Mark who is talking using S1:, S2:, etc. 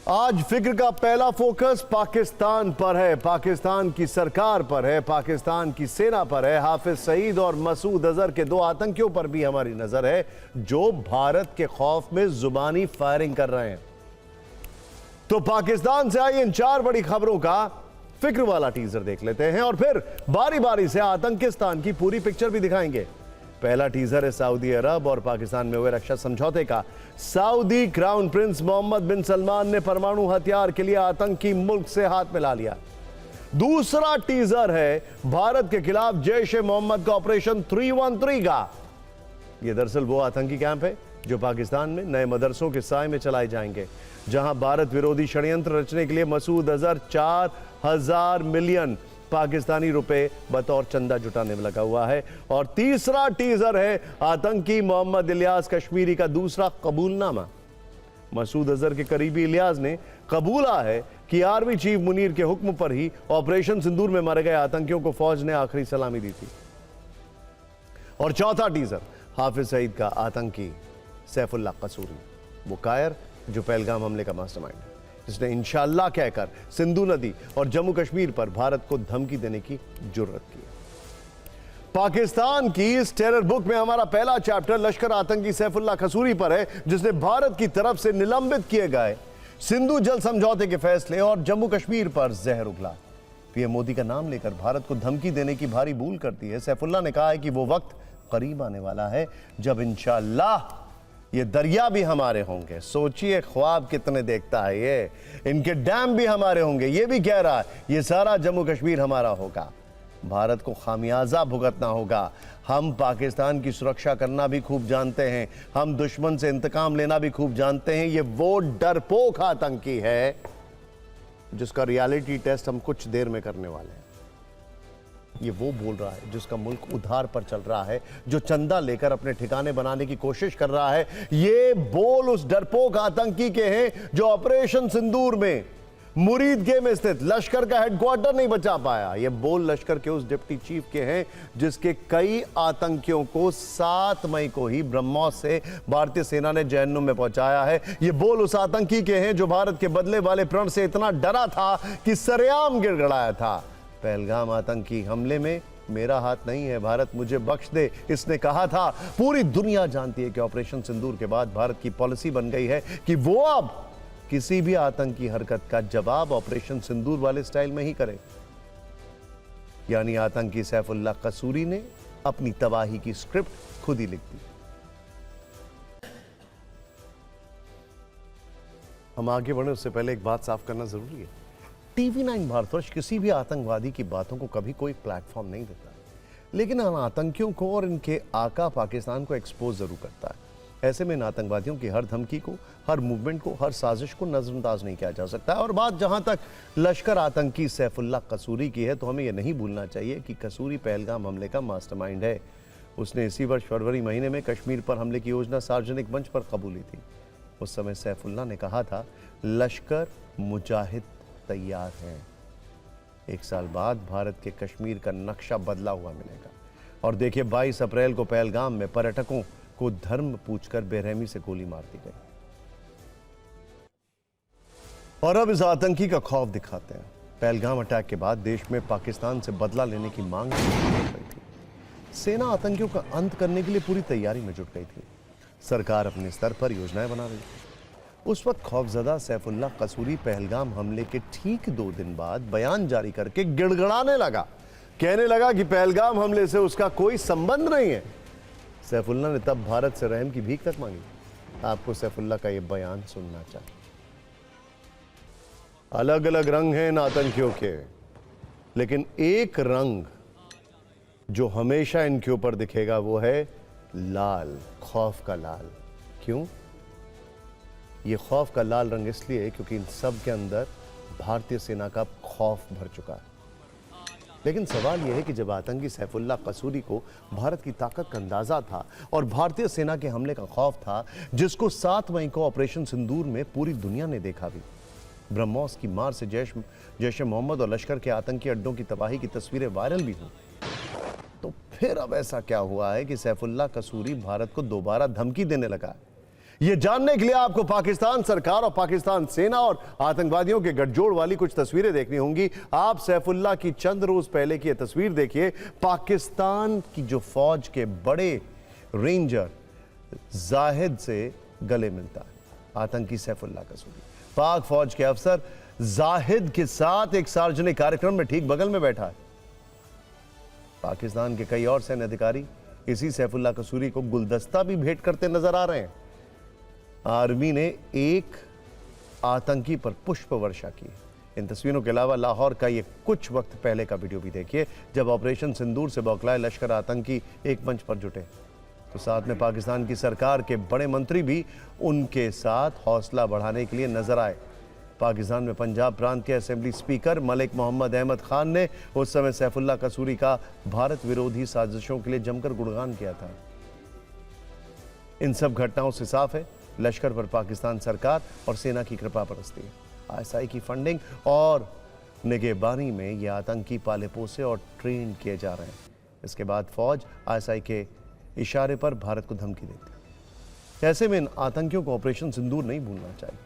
S1: आज फिक्र का पहला फोकस पाकिस्तान पर है, पाकिस्तान की सरकार पर है, पाकिस्तान की सेना पर है। हाफिज सईद और मसूद अजहर के दो आतंकियों पर भी हमारी नजर है जो भारत के खौफ में जुबानी फायरिंग कर रहे हैं। तो पाकिस्तान से आई इन चार बड़ी खबरों का फिक्र वाला टीजर देख लेते हैं और फिर बारी बारी से आतंकिस्तान की पूरी पिक्चर भी दिखाएंगे। पहला टीजर है सऊदी अरब और पाकिस्तान में हुए रक्षा समझौते का। सऊदी क्राउन प्रिंस मोहम्मद बिन सलमान ने परमाणु हथियार के लिए आतंकी मुल्क से हाथ मिला लिया। दूसरा टीजर है भारत के खिलाफ जैश ए मोहम्मद का ऑपरेशन 313 का। यह दरअसल वो आतंकी कैंप है जो पाकिस्तान में नए मदरसों के साए में चलाए जाएंगे, जहां भारत विरोधी षड्यंत्र रचने के लिए मसूद अजहर 4000 मिलियन पाकिस्तानी रुपए बतौर चंदा जुटाने में लगा हुआ है। और तीसरा टीजर है आतंकी मोहम्मद इलियास कश्मीरी का दूसरा कबूलनामा। मसूद अजहर के करीबी इलियास ने कबूला है कि आर्मी चीफ मुनीर के हुक्म पर ही ऑपरेशन सिंदूर में मारे गए आतंकियों को फौज ने आखिरी सलामी दी थी। और चौथा टीजर हाफिज सईद का आतंकी सैफुल्लाह कसूरी, वो कायर जो पहलगाम हमले का मास्टरमाइंड है, जिसने इंशाअल्लाह कहकर सिंधु नदी और जम्मू कश्मीर पर भारत को धमकी देने की जुर्रत की। पाकिस्तान की इस टेरर बुक में हमारा पहला चैप्टर लश्कर आतंकी सैफुल्लाह कसूरी पर है, जिसने भारत की तरफ से निलंबित किए गए सिंधु जल समझौते के फैसले और जम्मू कश्मीर पर जहर उगला। पीएम मोदी का नाम लेकर भारत को धमकी देने की भारी भूल करती है। सैफुल्लाह ने कहा है कि वो वक्त करीब आने वाला है जब इंशाअल्लाह ये दरिया भी हमारे होंगे। सोचिए ख्वाब कितने देखता है ये। इनके डैम भी हमारे होंगे। ये भी कह रहा है ये सारा जम्मू कश्मीर हमारा होगा। भारत को खामियाजा भुगतना होगा। हम पाकिस्तान की सुरक्षा करना भी खूब जानते हैं, हम दुश्मन से इंतकाम लेना भी खूब जानते हैं। ये वो डरपोक आतंकी है जिसका रियलिटी टेस्ट हम कुछ देर में करने वाले हैं। ये वो बोल रहा है जिसका मुल्क उधार पर चल रहा है, जो चंदा लेकर अपने ठिकाने बनाने की कोशिश कर रहा है। ये बोल उस डरपोक आतंकी के हैं जो ऑपरेशन सिंदूर में मुरीदगे में स्थित लश्कर का हेडक्वार्टर नहीं बचा पाया। ये बोल लश्कर के उस डिप्टी चीफ के हैं जिसके कई आतंकियों को 7 मई को ही ब्रह्मोस से भारतीय सेना ने जहन्नुम में पहुंचाया है। ये बोल उस आतंकी के हैं जो भारत के बदले वाले प्रण से इतना डरा था कि सरेआम गिड़गिड़ाया था। पहलगाम आतंकी हमले में मेरा हाथ नहीं है, भारत मुझे बख्श दे, इसने कहा था। पूरी दुनिया जानती है कि ऑपरेशन सिंदूर के बाद भारत की पॉलिसी बन गई है कि वो अब किसी भी आतंकी हरकत का जवाब ऑपरेशन सिंदूर वाले स्टाइल में ही करे। यानी आतंकी सैफुल्लाह कसूरी ने अपनी तबाही की स्क्रिप्ट खुद ही लिख दी। हम आगे बढ़े उससे पहले एक बात साफ करना जरूरी है। TV9 भारतवर्ष किसी भी आतंकवादी की बातों को कभी कोई प्लेटफॉर्म नहीं देता, लेकिन इन आतंकियों को और इनके आका पाकिस्तान को एक्सपोज जरूर करता है। ऐसे में इन आतंकवादियों की हर धमकी को, हर मूवमेंट को, हर साजिश को नजरअंदाज नहीं किया जा सकता। और बात जहां तक लश्कर आतंकी सैफुल्लाह कसूरी की है, तो हमें यह नहीं भूलना चाहिए कि कसूरी पहलगाम हमले का मास्टरमाइंड है। उसने इसी वर्ष फरवरी महीने में कश्मीर पर हमले की योजना सार्वजनिक मंच पर कबूली थी। उस समय सैफुल्लाह ने कहा था लश्कर मुजाहिद तैयार हैं। 1 साल बाद भारत के कश्मीर का नक्शा बदला हुआ मिलेगा। और देखिए 22 अप्रैल को पहलगाम में पर्यटकों को धर्म पूछकर बेरहमी से गोली मार दी गई। और अब इस आतंकी का खौफ दिखाते हैं। पहलगाम अटैक के बाद देश में पाकिस्तान से बदला लेने की मांग शुरू हो गई थी। सेना आतंकियों का अंत करने के लिए पूरी तैयारी में जुट गई थी। सरकार अपने स्तर पर योजनाएं बना रही थी। उस वक्त खौफजदा सैफुल्लाह कसूरी पहलगाम हमले के ठीक 2 दिन बाद बयान जारी करके गिड़गिड़ाने लगा, कहने लगा कि पहलगाम हमले से उसका कोई संबंध नहीं है। सैफुल्लाह ने तब भारत से रहम की भीख तक मांगी। आपको सैफुल्लाह का यह बयान सुनना चाहिए। अलग अलग रंग हैं इन आतंकियों के, लेकिन एक रंग जो हमेशा इनके ऊपर दिखेगा वो है लाल, खौफ का लाल। क्यों? ये खौफ का लाल रंग इसलिए क्योंकि इन सब के अंदर भारतीय सेना का खौफ भर चुका है। लेकिन सवाल यह है कि जब आतंकी सैफुल्लाह कसूरी को भारत की ताकत का अंदाजा था और भारतीय सेना के हमले का खौफ था, जिसको 7 मई को ऑपरेशन सिंदूर में पूरी दुनिया ने देखा भी, ब्रह्मोस की मार से जैश ए मोहम्मद और लश्कर के आतंकी अड्डों की तबाही की तस्वीरें वायरल भी हुई, तो फिर अब ऐसा क्या हुआ है कि सैफुल्लाह कसूरी भारत को दोबारा धमकी देने लगा है? यह जानने के लिए आपको पाकिस्तान सरकार और पाकिस्तान सेना और आतंकवादियों के गठजोड़ वाली कुछ तस्वीरें देखनी होंगी। आप सैफुल्लाह की चंद रोज पहले की यह तस्वीर देखिए। पाकिस्तान की जो फौज के बड़े रेंजर जाहिद से गले मिलता है आतंकी सैफुल्लाह कसूरी। पाक फौज के अफसर जाहिद के साथ एक सार्वजनिक कार्यक्रम में ठीक बगल में बैठा है। पाकिस्तान के कई और सैन्य अधिकारी इसी सैफुल्लाह कसूरी को गुलदस्ता भी भेंट करते नजर आ रहे हैं। आर्मी ने एक आतंकी पर पुष्प वर्षा की। इन तस्वीरों के अलावा लाहौर का ये कुछ वक्त पहले का वीडियो भी देखिए, जब ऑपरेशन सिंदूर से बौखलाए लश्कर आतंकी एक मंच पर जुटे, तो साथ में पाकिस्तान की सरकार के बड़े मंत्री भी उनके साथ हौसला बढ़ाने के लिए नजर आए। पाकिस्तान में पंजाब प्रांत के असेंबली स्पीकर मलिक मोहम्मद अहमद खान ने उस समय सैफुल्लाह कसूरी का भारत विरोधी साजिशों के लिए जमकर गुणगान किया था। इन सब घटनाओं से साफ है लश्कर पर पाकिस्तान सरकार और सेना की कृपा बरसती है। आईएसआई की फंडिंग और निगहबानी में ये आतंकी पाले पोसे और ट्रेन किए जा रहे हैं। इसके बाद फौज आईएसआई के इशारे पर भारत को धमकी देती है। ऐसे में इन आतंकियों को ऑपरेशन सिंदूर नहीं भूलना चाहिए।